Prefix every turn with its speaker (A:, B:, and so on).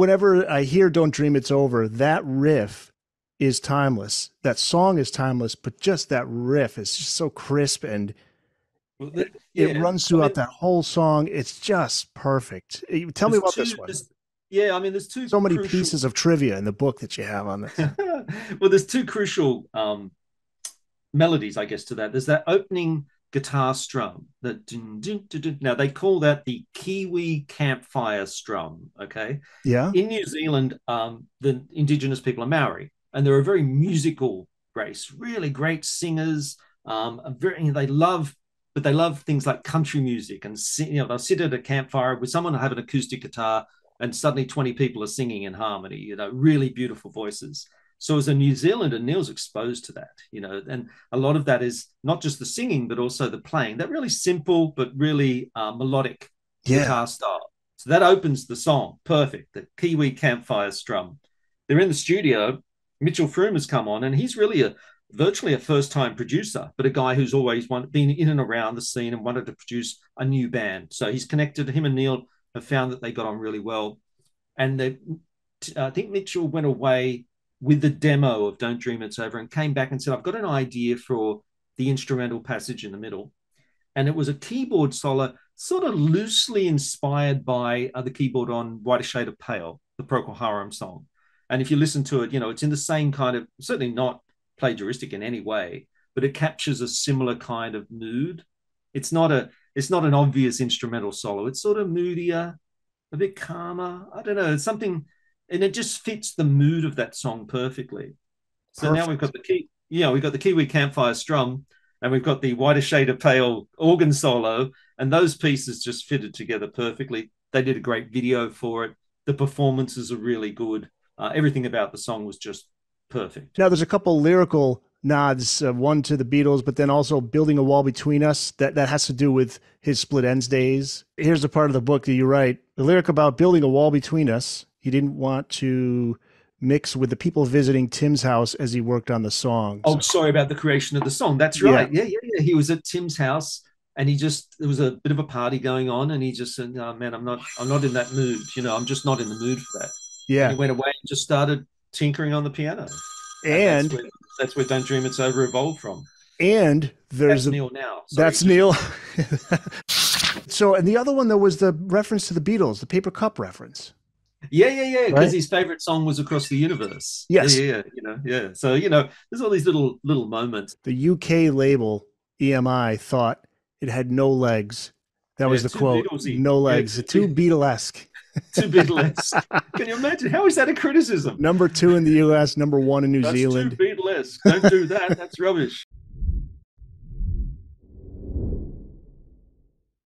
A: whenever I hear "Don't Dream It's Over," that riff is timeless. That song is timeless, but just that riff is just so crisp, and
B: Well,
A: it
B: yeah,
A: runs
B: I
A: throughout
B: mean,
A: that whole song. It's just perfect. Tell me
B: there's
A: about
B: two.
A: this one.
B: Yeah, I mean, there's two
A: So many
B: crucial.
A: pieces of trivia in the book that you have on this.
B: Well, there's two crucial melodies, I guess, to that. There's that opening guitar strum. That now they call that the Kiwi campfire strum. Okay,
A: Yeah.
B: in New Zealand, the indigenous people are Maori, and they're a very musical race. Really great singers. Very they love, but they love things like country music, and they'll sit at a campfire with someone have an acoustic guitar, and suddenly 20 people are singing in harmony. Really beautiful voices. So as a New Zealander, Neil's exposed to that, and a lot of that is not just the singing, but also the playing. That really simple but really melodic
A: Yeah.
B: guitar style. So that opens the song. Perfect. The Kiwi campfire strum. They're in the studio. Mitchell Froome has come on, and he's really virtually a first-time producer, but a guy who's always been in and around the scene and wanted to produce a new band. So he's connected. Him and Neil have found that they got on really well. And I think Mitchell went away with the demo of Don't Dream It's Over and came back and said, I've got an idea for the instrumental passage in the middle. And it was a keyboard solo, sort of loosely inspired by the keyboard on White Shade of Pale, the Procol Harum song. And if you listen to it, it's in the same kind of, certainly not plagiaristic in any way, but it captures a similar kind of mood. It's not an obvious instrumental solo. It's sort of moodier, a bit calmer. I don't know. It's something, and it just fits the mood of that song perfectly. So now we've
A: Perfect.
B: got we've got the Kiwi campfire strum, and we've got the Whiter Shade of Pale organ solo, and those pieces just fitted together perfectly. They did a great video for it. The performances are really good. Everything about the song was just perfect.
A: Now, there's a couple lyrical nods, one to the Beatles, but then also "Building a Wall Between Us." That has to do with his Split Ends days. Here's the part of the book that you write: the lyric about building a wall between us. He didn't want to mix with the people visiting Tim's house as he worked on the songs.
B: Oh, sorry about the creation of the song. That's
A: Yeah,
B: right. Yeah, yeah, yeah. He was at Tim's house, and there was a bit of a party going on, and he just said, "Oh, man, I'm not in that mood. I'm just not in the mood for that." And
A: yeah,
B: he went away and just started tinkering on the piano, and that's
A: and
B: where that's where Don't Dream It's Over evolved from.
A: there's
B: That's
A: a
B: Neil now. Sorry,
A: that's Neil. So, and the other one though was the reference to the Beatles, the paper cup reference,
B: yeah, yeah, yeah. Because
A: right?
B: his favorite song was "Across the Universe." Yeah,
A: Yes,
B: yeah, yeah. Yeah. So there's all these little moments.
A: the UK label EMI thought it had no legs. That
B: Yeah,
A: was the
B: too
A: quote.
B: Beatlesy.
A: No
B: Yeah,
A: legs. Too Beatlesque.
B: too Beatlesque. Can you imagine? How is that a criticism?
A: Number two in the US, number one in New
B: That's too
A: Zealand.
B: Beatlesque. Don't do that. That's rubbish.